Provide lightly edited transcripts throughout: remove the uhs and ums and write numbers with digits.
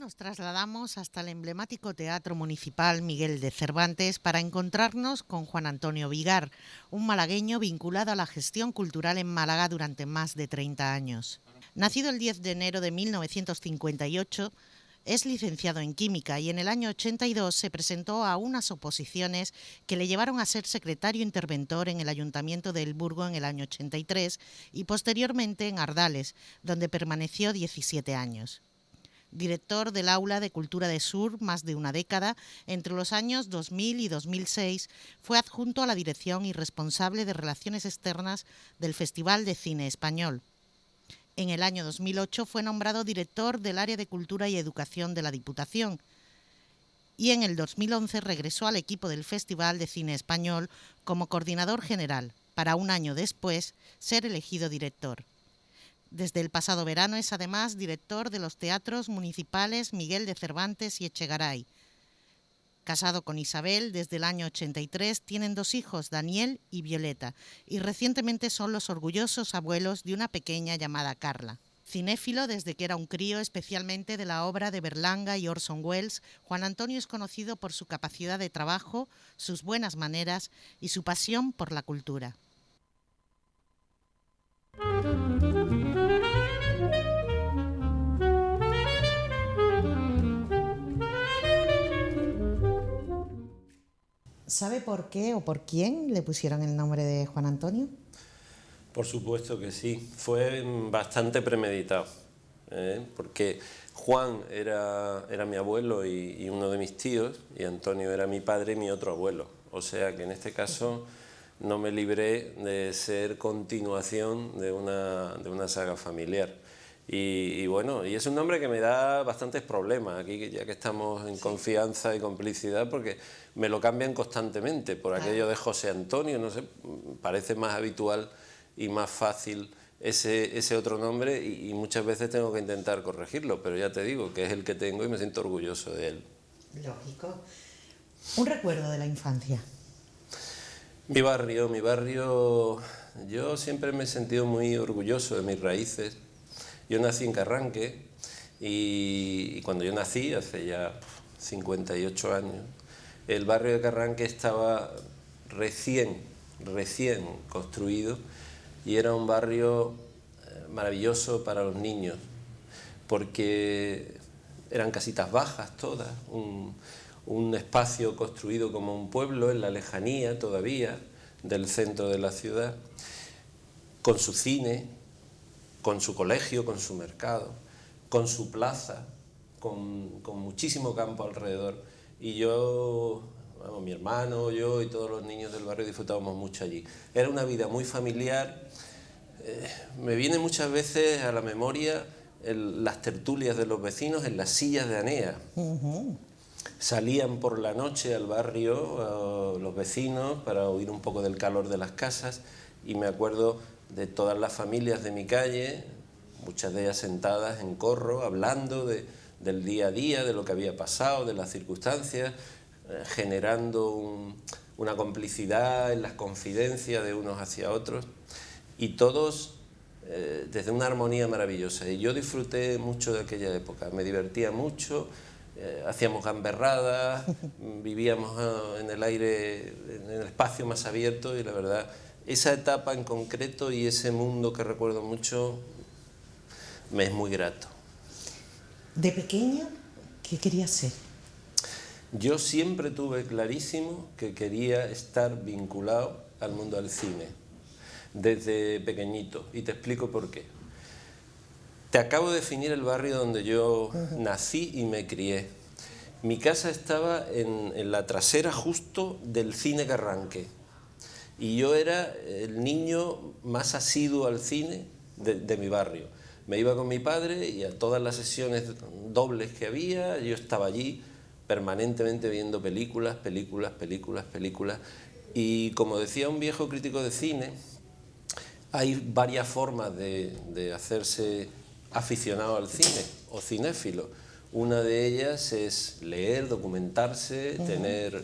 nos trasladamos hasta el emblemático Teatro Municipal Miguel de Cervantes para encontrarnos con Juan Antonio Vigar, un malagueño vinculado a la gestión cultural en Málaga durante más de 30 años. Nacido el 10 de enero de 1958, es licenciado en Química y en el año 82 se presentó a unas oposiciones que le llevaron a ser secretario interventor en el Ayuntamiento de El Burgo en el año 83 y posteriormente en Ardales, donde permaneció 17 años. Director del Aula de Cultura de Sur más de una década, entre los años 2000 y 2006 fue adjunto a la dirección y responsable de Relaciones Externas del Festival de Cine Español. En el año 2008 fue nombrado director del Área de Cultura y Educación de la Diputación y en el 2011 regresó al equipo del Festival de Cine Español como coordinador general, para un año después ser elegido director. Desde el pasado verano es además director de los teatros municipales Miguel de Cervantes y Echegaray. Casado con Isabel desde el año 83, tienen 2 hijos, Daniel y Violeta, y recientemente son los orgullosos abuelos de una pequeña llamada Carla. Cinéfilo desde que era un crío, especialmente de la obra de Berlanga y Orson Welles, Juan Antonio es conocido por su capacidad de trabajo, sus buenas maneras y su pasión por la cultura. ¿Sabe por qué o por quién le pusieron el nombre de Juan Antonio? Por supuesto que sí, fue bastante premeditado, porque Juan era mi abuelo y uno de mis tíos, y Antonio era mi padre y mi otro abuelo. O sea que en este caso no me libré de ser continuación de una saga familiar. Y bueno, y es un nombre que me da bastantes problemas aquí, ya que estamos en confianza y complicidad, porque me lo cambian constantemente por aquello de José Antonio, no sé, parece más habitual y más fácil ese otro nombre y muchas veces tengo que intentar corregirlo, pero ya te digo que es el que tengo y me siento orgulloso de él. Lógico. Un recuerdo de la infancia. Mi barrio, yo siempre me he sentido muy orgulloso de mis raíces. Yo nací en Carranque y cuando yo nací, hace ya 58 años, el barrio de Carranque estaba recién construido y era un barrio maravilloso para los niños, porque eran casitas bajas todas, un espacio construido como un pueblo en la lejanía todavía del centro de la ciudad, con su cine, con su colegio, con su mercado, con su plaza, con muchísimo campo alrededor. Y yo, mi hermano, yo y todos los niños del barrio disfrutábamos mucho allí. Era una vida muy familiar. Me viene muchas veces a la memoria las tertulias de los vecinos en las sillas de Anea. Salían por la noche al barrio los vecinos para oír un poco del calor de las casas y me acuerdo de todas las familias de mi calle, muchas de ellas sentadas en corro, hablando del día a día, de lo que había pasado, de las circunstancias, generando una complicidad en las confidencias de unos hacia otros y todos desde una armonía maravillosa. Y yo disfruté mucho de aquella época, me divertía mucho, hacíamos gamberradas, vivíamos en el aire, en el espacio más abierto y la verdad, esa etapa en concreto y ese mundo que recuerdo mucho me es muy grato. ¿De pequeño qué quería ser? Yo siempre tuve clarísimo que quería estar vinculado al mundo del cine, desde pequeñito, y te explico por qué. Te acabo de definir el barrio donde yo nací y me crié. Mi casa estaba en la trasera justo del cine Carranque y yo era el niño más asiduo al cine de mi barrio. Me iba con mi padre y a todas las sesiones dobles que había, yo estaba allí permanentemente viendo películas. Y como decía un viejo crítico de cine, hay varias formas de hacerse aficionado al cine o cinéfilo. Una de ellas es leer, documentarse, tener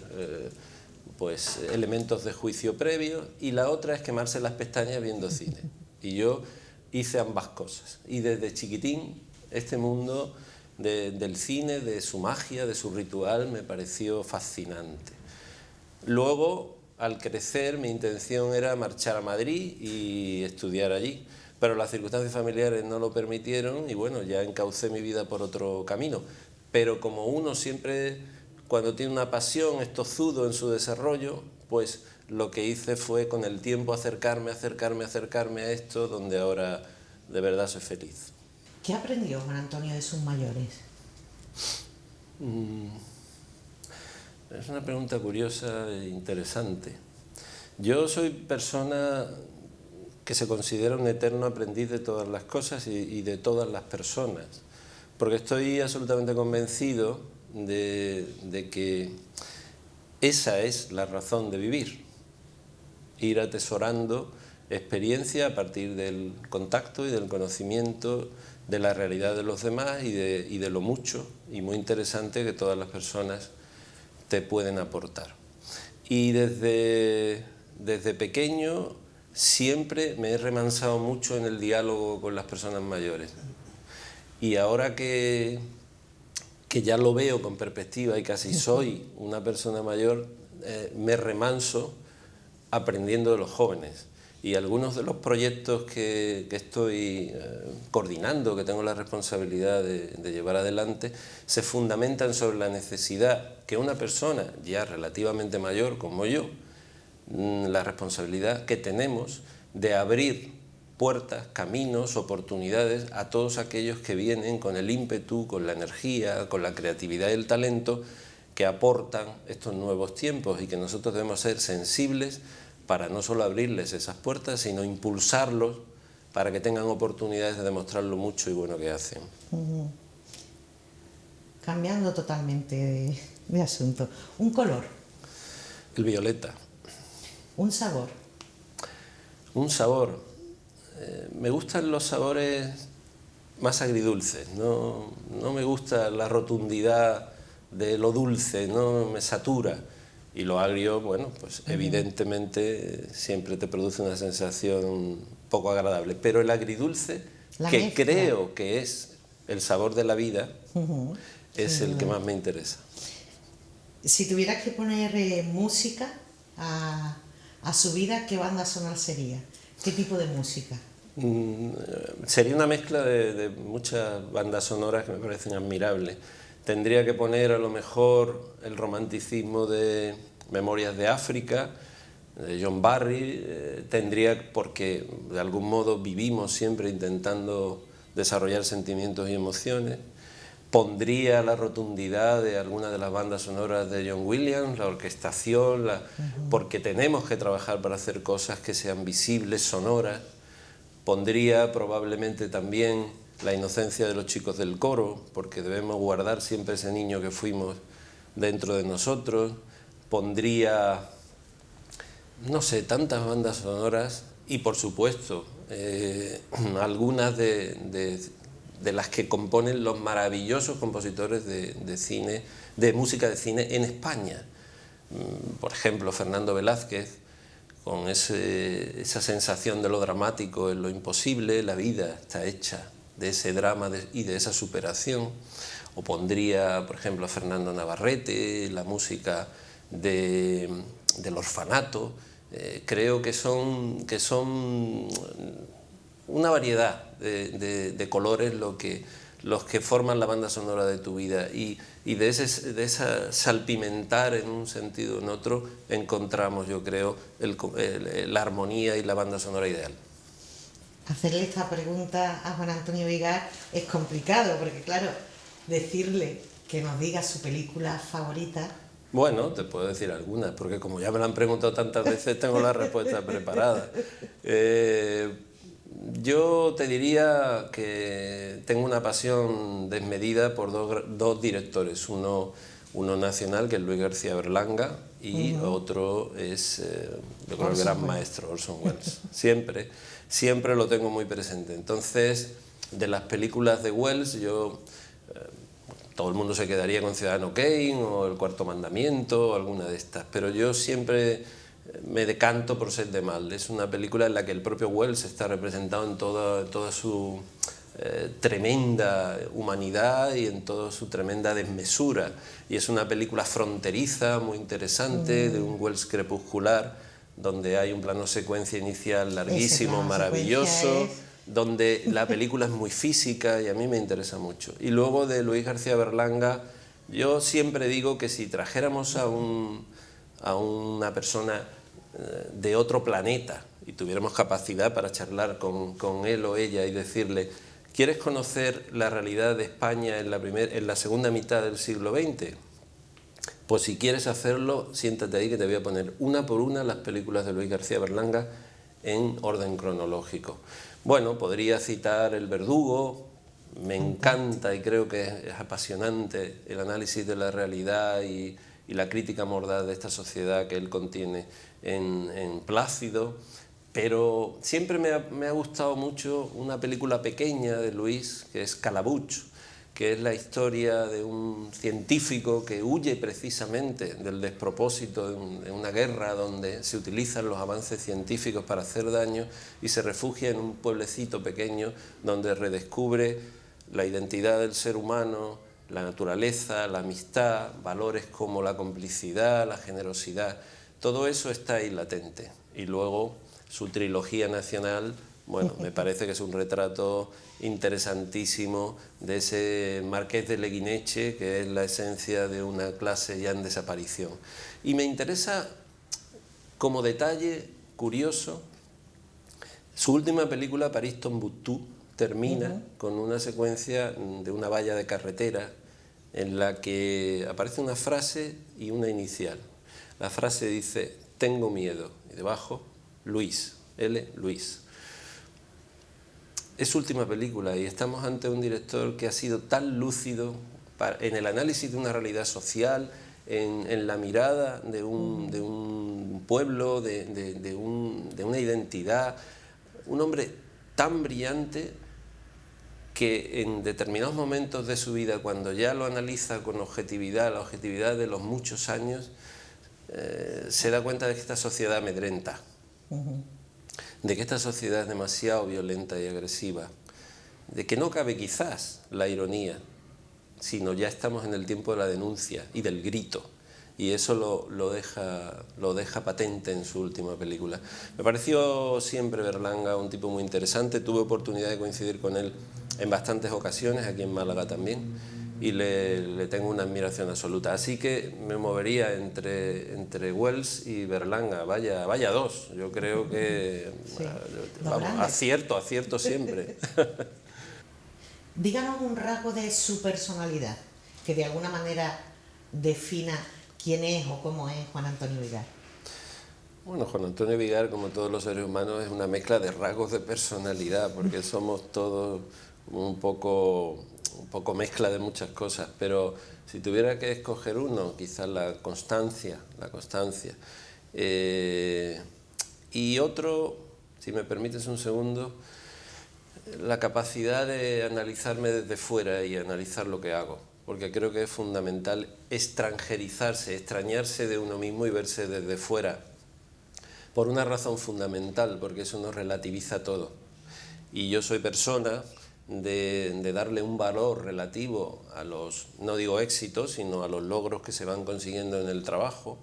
pues elementos de juicio previo, y la otra es quemarse las pestañas viendo cine. Y yo hice ambas cosas. Y desde chiquitín este mundo del cine, de su magia, de su ritual, me pareció fascinante. Luego, al crecer, mi intención era marchar a Madrid y estudiar allí, pero las circunstancias familiares no lo permitieron y bueno, ya encaucé mi vida por otro camino. Pero como uno siempre, cuando tiene una pasión, es tozudo en su desarrollo, pues lo que hice fue con el tiempo acercarme a esto, donde ahora de verdad soy feliz. ¿Qué aprendió Juan Antonio de sus mayores? Es una pregunta curiosa e interesante. Yo soy persona que se considera un eterno aprendiz de todas las cosas y de todas las personas, porque estoy absolutamente convencido de que esa es la razón de vivir, ir atesorando experiencia a partir del contacto y del conocimiento de la realidad de los demás y de lo mucho y muy interesante que todas las personas te pueden aportar. Y desde pequeño siempre me he remansado mucho en el diálogo con las personas mayores. Y ahora que ya lo veo con perspectiva y casi soy una persona mayor, me remanso aprendiendo de los jóvenes. Y algunos de los proyectos que estoy coordinando, que tengo la responsabilidad de llevar adelante, se fundamentan sobre la necesidad que una persona ya relativamente mayor como yo, la responsabilidad que tenemos de abrir puertas, caminos, oportunidades a todos aquellos que vienen con el ímpetu, con la energía, con la creatividad y el talento que aportan estos nuevos tiempos y que nosotros debemos ser sensibles para no solo abrirles esas puertas, sino impulsarlos para que tengan oportunidades de demostrar lo mucho y bueno que hacen. Cambiando totalmente de asunto. Un color. El violeta. Un sabor. Un sabor. Me gustan los sabores más agridulces, no me gusta la rotundidad de lo dulce, no me satura. Y lo agrio, bueno, pues evidentemente siempre te produce una sensación poco agradable. Pero el agridulce, que mezcla. creo que es el sabor de la vida, es el que más me interesa. Si tuvieras que poner música a su vida, ¿qué banda sonora sería? ¿Qué tipo de música? Sería una mezcla de muchas bandas sonoras que me parecen admirables. Tendría que poner a lo mejor el romanticismo de Memorias de África, de John Barry, porque de algún modo vivimos siempre intentando desarrollar sentimientos y emociones. Pondría la rotundidad de alguna de las bandas sonoras de John Williams, la orquestación, porque tenemos que trabajar para hacer cosas que sean visibles, sonoras. Pondría probablemente también la inocencia de los chicos del coro, porque debemos guardar siempre ese niño que fuimos dentro de nosotros. Pondría, no sé, tantas bandas sonoras y por supuesto algunas de las que componen los maravillosos compositores de cine, de música de cine en España. Por ejemplo, Fernando Velázquez, con esa sensación de lo dramático en lo imposible, la vida está hecha de ese drama y de esa superación. O pondría, por ejemplo, a Fernando Navarrete, la música del orfanato. Creo que son una variedad de colores los que forman la banda sonora de tu vida y de esa salpimentar en un sentido o en otro encontramos, yo creo, la armonía y la banda sonora ideal. Hacerle esta pregunta a Juan Antonio Vigar es complicado porque, claro, decirle que nos diga su película favorita... Bueno, te puedo decir algunas, porque como ya me la han preguntado tantas veces, tengo la respuesta preparada. Yo te diría que tengo una pasión desmedida por dos directores, uno nacional, que es Luis García Berlanga, y otro es, yo creo, el gran maestro, Orson Welles. Siempre lo tengo muy presente. Entonces, de las películas de Welles, todo el mundo se quedaría con Ciudadano Kane o El Cuarto Mandamiento o alguna de estas, pero yo siempre me decanto por Set de Mal. Es una película en la que el propio Welles está representado en toda su tremenda humanidad y en toda su tremenda desmesura. Y es una película fronteriza, muy interesante, de un Wells crepuscular, donde hay un plano secuencia inicial larguísimo, maravilloso, donde la película es muy física y a mí me interesa mucho. Y luego de Luis García Berlanga, yo siempre digo que si trajéramos a una persona de otro planeta y tuviéramos capacidad para charlar con él o ella y decirle: ¿quieres conocer la realidad de España en la segunda mitad del siglo XX? Pues si quieres hacerlo, siéntate ahí que te voy a poner una por una las películas de Luis García Berlanga en orden cronológico. Bueno, podría citar El Verdugo. Me encanta y creo que es apasionante el análisis de la realidad y la crítica mordaz de esta sociedad que él contiene en Plácido. Pero siempre me ha gustado mucho una película pequeña de Luis, que es Calabuch, que es la historia de un científico que huye precisamente del despropósito de una guerra donde se utilizan los avances científicos para hacer daño y se refugia en un pueblecito pequeño donde redescubre la identidad del ser humano, la naturaleza, la amistad, valores como la complicidad, la generosidad. Todo eso está ahí latente. Y luego su trilogía nacional, bueno, me parece que es un retrato interesantísimo de ese Marqués de Leguineche, que es la esencia de una clase ya en desaparición. Y me interesa, como detalle curioso, su última película, París-Tombuctú, termina con una secuencia de una valla de carretera en la que aparece una frase y una inicial. La frase dice: tengo miedo, y debajo, Luis, L. Luis. Es su última película y estamos ante un director que ha sido tan lúcido en el análisis de una realidad social, en la mirada de un pueblo, de una identidad. Un hombre tan brillante que en determinados momentos de su vida, cuando ya lo analiza con objetividad, la objetividad de los muchos años, se da cuenta de que esta sociedad amedrenta, de que esta sociedad es demasiado violenta y agresiva, de que no cabe quizás la ironía, sino ya estamos en el tiempo de la denuncia y del grito, y eso lo deja patente en su última película. Me pareció siempre Berlanga un tipo muy interesante, tuve oportunidad de coincidir con él en bastantes ocasiones, aquí en Málaga también, y le tengo una admiración absoluta. Así que me movería entre Wells y Berlanga, vaya dos, yo creo que sí, vamos, acierto siempre. Díganos un rasgo de su personalidad, que de alguna manera defina quién es o cómo es Juan Antonio Vigar. Bueno, Juan Antonio Vigar, como todos los seres humanos, es una mezcla de rasgos de personalidad, porque somos todos un poco mezcla de muchas cosas, pero si tuviera que escoger uno, quizás la constancia. Y otro, si me permites un segundo, la capacidad de analizarme desde fuera y analizar lo que hago, porque creo que es fundamental extranjerizarse, extrañarse de uno mismo y verse desde fuera, por una razón fundamental, porque eso nos relativiza todo. Y yo soy persona de darle un valor relativo a los, no digo éxitos, sino a los logros que se van consiguiendo en el trabajo,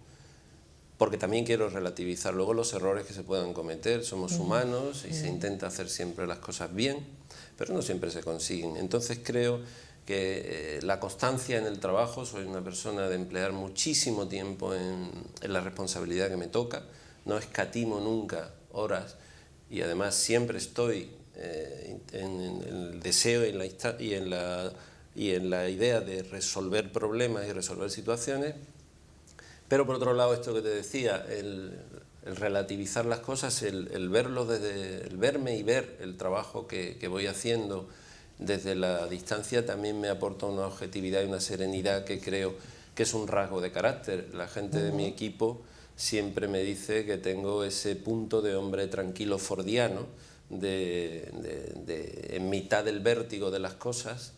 porque también quiero relativizar luego los errores que se puedan cometer. Somos humanos y se intenta hacer siempre las cosas bien, pero no siempre se consiguen. Entonces creo que la constancia en el trabajo, soy una persona de emplear muchísimo tiempo en la responsabilidad que me toca, no escatimo nunca horas y además siempre estoy en el deseo y en la idea de resolver problemas y resolver situaciones. Pero por otro lado, esto que te decía, el relativizar las cosas, el verme y ver el trabajo que voy haciendo desde la distancia también me aporta una objetividad y una serenidad que creo que es un rasgo de carácter. La gente de mi equipo siempre me dice que tengo ese punto de hombre tranquilo fordiano, en mitad del vértigo de las cosas,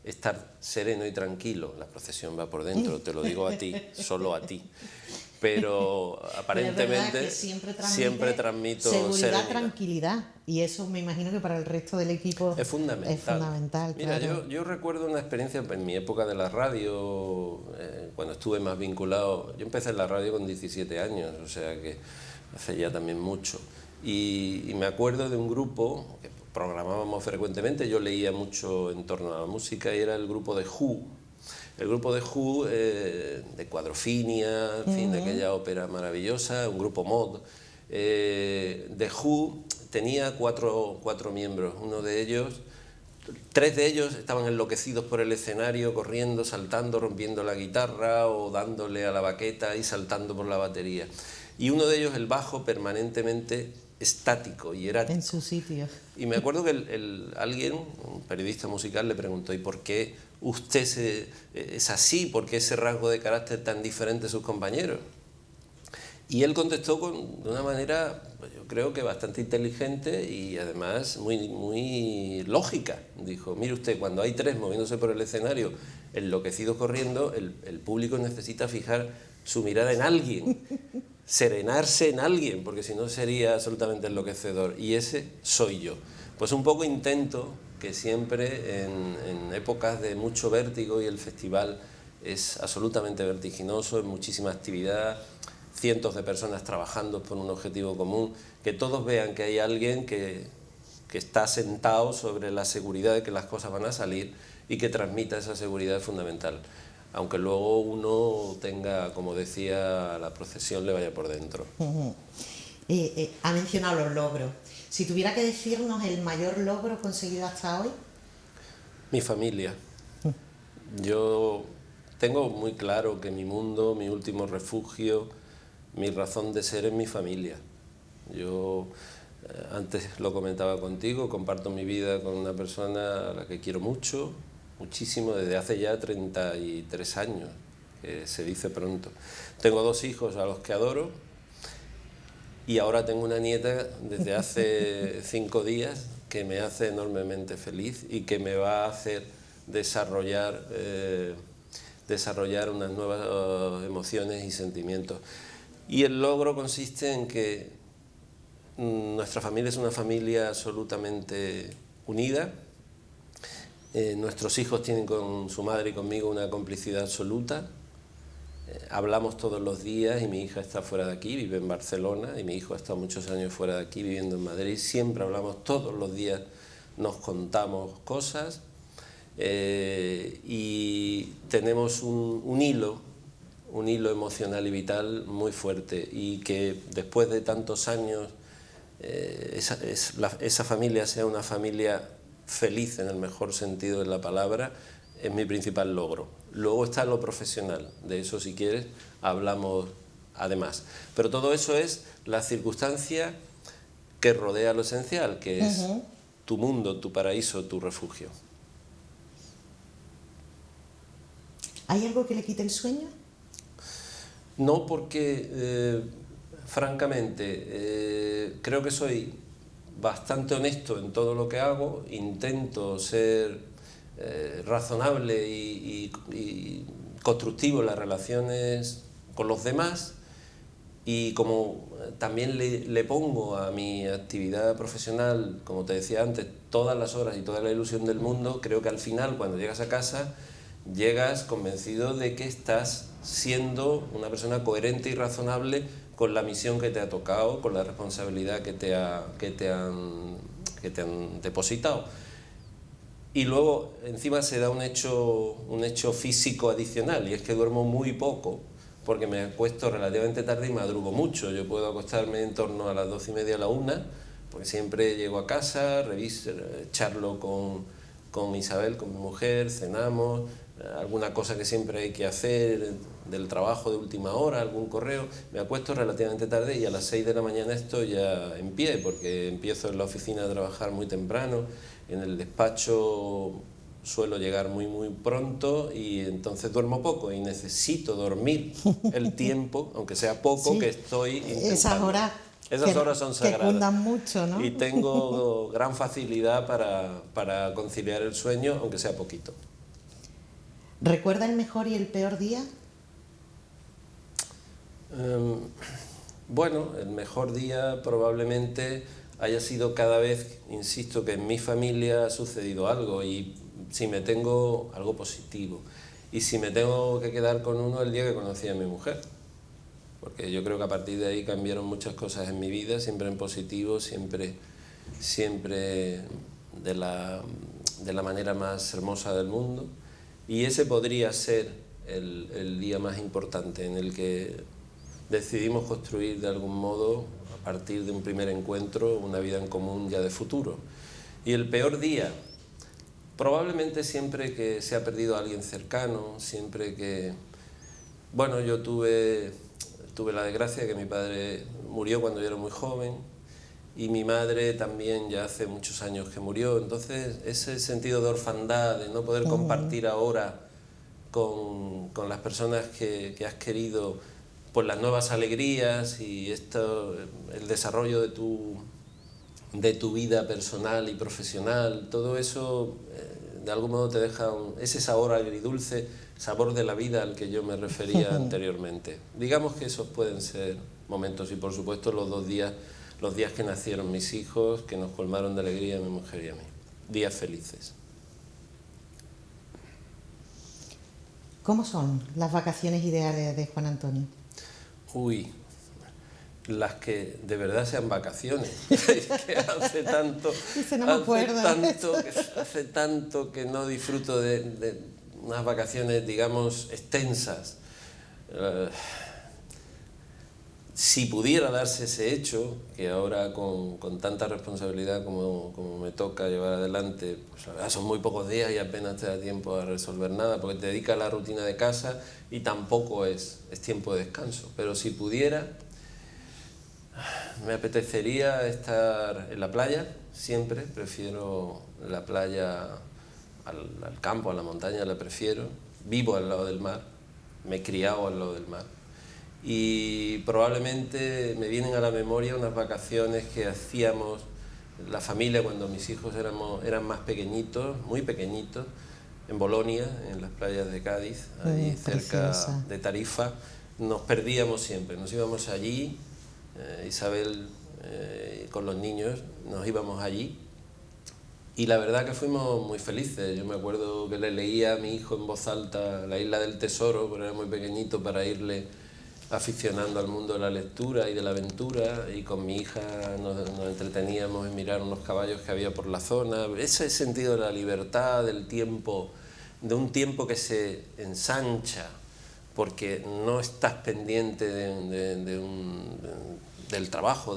estar sereno y tranquilo. La procesión va por dentro, te lo digo a ti, solo a ti. Pero aparentemente que siempre transmito seguridad, serenidad. Tranquilidad, y eso me imagino que para el resto del equipo es fundamental. Mira, claro. yo recuerdo una experiencia en mi época de la radio, cuando estuve más vinculado. Yo empecé en la radio con 17 años, o sea que hace ya también mucho. Y me acuerdo de un grupo que programábamos frecuentemente, yo leía mucho en torno a la música, y era el grupo de Who. El grupo de Who, de Quadrofinia, en fin, de aquella ópera maravillosa, un grupo mod. The Who tenía cuatro miembros. Tres de ellos estaban enloquecidos por el escenario, corriendo, saltando, rompiendo la guitarra o dándole a la baqueta y saltando por la batería. Y uno de ellos, el bajo, permanentemente estático y erático. En su sitio. Y me acuerdo que alguien, un periodista musical, le preguntó: ¿y por qué usted es así? ¿Por qué ese rasgo de carácter tan diferente de sus compañeros? Y él contestó de una manera, pues yo creo que bastante inteligente y además muy lógica. Dijo: mire usted, cuando hay tres moviéndose por el escenario, enloquecidos corriendo, el público necesita fijar su mirada en alguien, serenarse en alguien, porque si no sería absolutamente enloquecedor. Y ese soy yo. Pues un poco intento que siempre en épocas de mucho vértigo, y el festival es absolutamente vertiginoso, es muchísima actividad, cientos de personas trabajando por un objetivo común, que todos vean que hay alguien que está sentado sobre la seguridad de que las cosas van a salir y que transmita esa seguridad fundamental. Aunque luego uno tenga, como decía, la procesión le vaya por dentro. Ha mencionado los logros. Si tuviera que decirnos el mayor logro conseguido hasta hoy. Mi familia. Yo tengo muy claro que mi mundo, mi último refugio, mi razón de ser es mi familia. Yo antes lo comentaba contigo, comparto mi vida con una persona a la que quiero mucho, muchísimo, desde hace ya 33 años, que se dice pronto. Tengo 2 hijos a los que adoro y ahora tengo una nieta desde hace 5 días que me hace enormemente feliz y que me va a hacer desarrollar unas nuevas emociones y sentimientos. Y el logro consiste en que nuestra familia es una familia absolutamente unida. Nuestros hijos tienen con su madre y conmigo una complicidad absoluta. Hablamos todos los días y mi hija está fuera de aquí, vive en Barcelona, y mi hijo ha estado muchos años fuera de aquí viviendo en Madrid. Siempre hablamos todos los días, nos contamos cosas y tenemos un hilo emocional y vital muy fuerte, y que después de tantos años esa familia sea una familia feliz en el mejor sentido de la palabra es mi principal logro. Luego está lo profesional, de eso si quieres hablamos además, pero todo eso es la circunstancia que rodea lo esencial, que es tu mundo, tu paraíso, tu refugio. ¿Hay algo que le quite el sueño? No, porque francamente creo que soy bastante honesto en todo lo que hago, intento ser razonable y constructivo en las relaciones con los demás, y como también le pongo a mi actividad profesional, como te decía antes, todas las horas y toda la ilusión del mundo, creo que al final, cuando llegas a casa, llegas convencido de que estás siendo una persona coherente y razonable con la misión que te ha tocado, con la responsabilidad que te han depositado. Y luego encima se da un hecho físico adicional, y es que duermo muy poco, porque me acuesto relativamente tarde y madrugo mucho. Yo puedo acostarme en torno a las 12:30, a la 1, porque siempre llego a casa, charlo con Isabel, con mi mujer, cenamos, alguna cosa que siempre hay que hacer del trabajo de última hora, algún correo. Me acuesto relativamente tarde y a las 6 de la mañana estoy ya en pie, porque empiezo en la oficina a trabajar muy temprano. En el despacho suelo llegar muy pronto, y entonces duermo poco y necesito dormir el tiempo, aunque sea poco, sí, que estoy intentando. Esas horas son sagradas. Que cundan mucho, ¿no? Y tengo gran facilidad para conciliar el sueño, aunque sea poquito. ¿Recuerda el mejor y el peor día? Bueno, el mejor día probablemente haya sido cada vez, insisto, que en mi familia ha sucedido algo y si me tengo algo positivo. Y si me tengo que quedar con uno, el día que conocí a mi mujer. Porque yo creo que a partir de ahí cambiaron muchas cosas en mi vida, siempre en positivo, siempre de la manera más hermosa del mundo. Y ese podría ser el día más importante en el que decidimos construir de algún modo, a partir de un primer encuentro, una vida en común ya de futuro. Y el peor día, probablemente siempre que se ha perdido a alguien cercano, siempre que... Bueno, yo tuve la desgracia de que mi padre murió cuando yo era muy joven y mi madre también ya hace muchos años que murió, entonces ese sentido de orfandad, de no poder compartir ahora con las personas que has querido, pues las nuevas alegrías y el desarrollo de tu vida personal y profesional, todo eso de algún modo te deja ese sabor agridulce, sabor de la vida al que yo me refería anteriormente. Digamos que esos pueden ser momentos y por supuesto los días que nacieron mis hijos, que nos colmaron de alegría a mi mujer y a mí. Días felices. ¿Cómo son las vacaciones ideales de Juan Antonio? Uy, las que de verdad sean vacaciones. Que hace tanto, hace tanto que no disfruto de unas vacaciones, digamos, extensas. Si pudiera darse ese hecho, que ahora con tanta responsabilidad como me toca llevar adelante, pues la verdad son muy pocos días y apenas te da tiempo a resolver nada, porque te dedicas a la rutina de casa y tampoco es tiempo de descanso. Pero si pudiera, me apetecería estar en la playa, siempre, prefiero la playa al campo, a la montaña, la prefiero. Vivo al lado del mar, me he criado al lado del mar. Y probablemente me vienen a la memoria unas vacaciones que hacíamos la familia cuando mis hijos eran más pequeñitos, muy pequeñitos, en Bolonia, en las playas de Cádiz, ahí cerca de Tarifa. Nos perdíamos siempre, nos íbamos allí, Isabel con los niños, nos íbamos allí y la verdad que fuimos muy felices. Yo me acuerdo que le leía a mi hijo en voz alta La Isla del Tesoro, pero era muy pequeñito, para irle aficionando al mundo de la lectura y de la aventura, y con mi hija nos entreteníamos en mirar unos caballos que había por la zona. Ese sentido de la libertad, del tiempo, de un tiempo que se ensancha porque no estás pendiente del trabajo,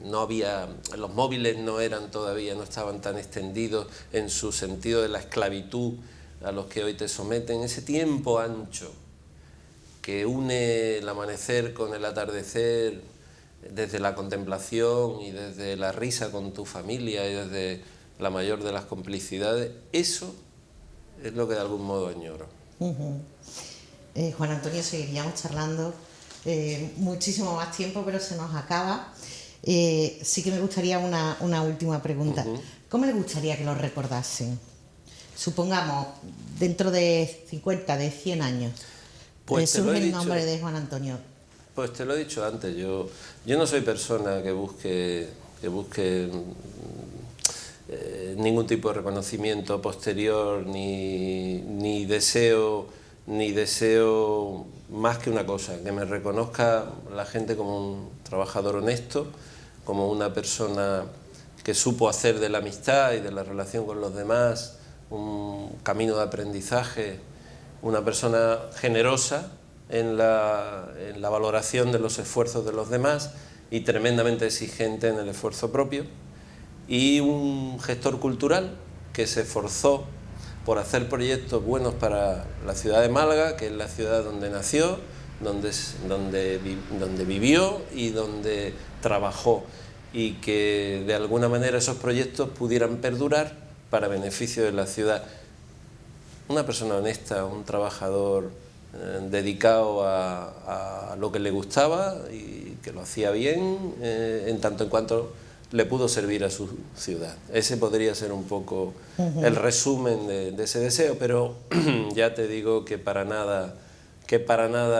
no había, los móviles no estaban tan extendidos en su sentido de la esclavitud a los que hoy te someten. Ese tiempo ancho que une el amanecer con el atardecer, desde la contemplación y desde la risa con tu familia y desde la mayor de las complicidades, eso es lo que de algún modo añoro. Juan Antonio, seguiríamos charlando muchísimo más tiempo, pero se nos acaba. Sí que me gustaría una última pregunta. ¿Cómo le gustaría que lo recordasen? Supongamos, dentro de 50, de 100 años. Pues surge el nombre de Juan Antonio. Pues te lo he dicho antes, yo no soy persona que busque ningún tipo de reconocimiento posterior, ni deseo más que una cosa, que me reconozca la gente como un trabajador honesto, como una persona que supo hacer de la amistad y de la relación con los demás un camino de aprendizaje, una persona generosa en la valoración de los esfuerzos de los demás y tremendamente exigente en el esfuerzo propio, y un gestor cultural que se esforzó por hacer proyectos buenos para la ciudad de Málaga, que es la ciudad donde nació, donde vivió y donde trabajó, y que de alguna manera esos proyectos pudieran perdurar para beneficio de la ciudad. Una persona honesta, un trabajador dedicado a lo que le gustaba y que lo hacía bien, en tanto en cuanto le pudo servir a su ciudad. Ese podría ser un poco el resumen de ese deseo, pero ya te digo que para nada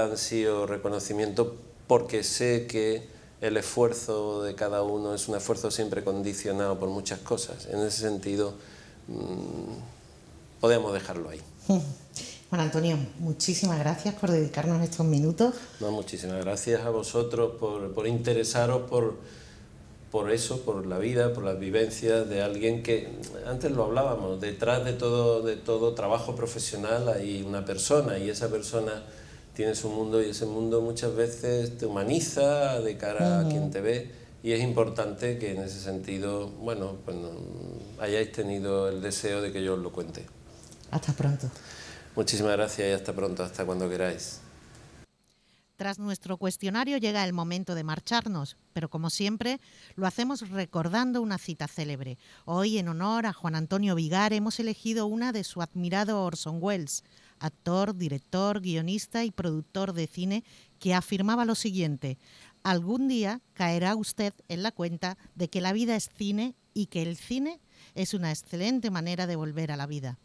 han sido reconocimiento, porque sé que el esfuerzo de cada uno es un esfuerzo siempre condicionado por muchas cosas. En ese sentido, podemos dejarlo ahí. Juan Antonio, muchísimas gracias por dedicarnos estos minutos. No, muchísimas gracias a vosotros por interesaros por eso, por la vida, por las vivencias de alguien que, antes lo hablábamos, detrás de todo trabajo profesional hay una persona, y esa persona tiene su mundo, y ese mundo muchas veces te humaniza de cara a quien te ve, y es importante que en ese sentido, bueno, pues hayáis tenido el deseo de que yo os lo cuente. Hasta pronto. Muchísimas gracias y hasta pronto, hasta cuando queráis. Tras nuestro cuestionario llega el momento de marcharnos, pero como siempre lo hacemos recordando una cita célebre. Hoy, en honor a Juan Antonio Vigar, hemos elegido una de su admirado Orson Welles, actor, director, guionista y productor de cine, que afirmaba lo siguiente: algún día caerá usted en la cuenta de que la vida es cine y que el cine es una excelente manera de volver a la vida.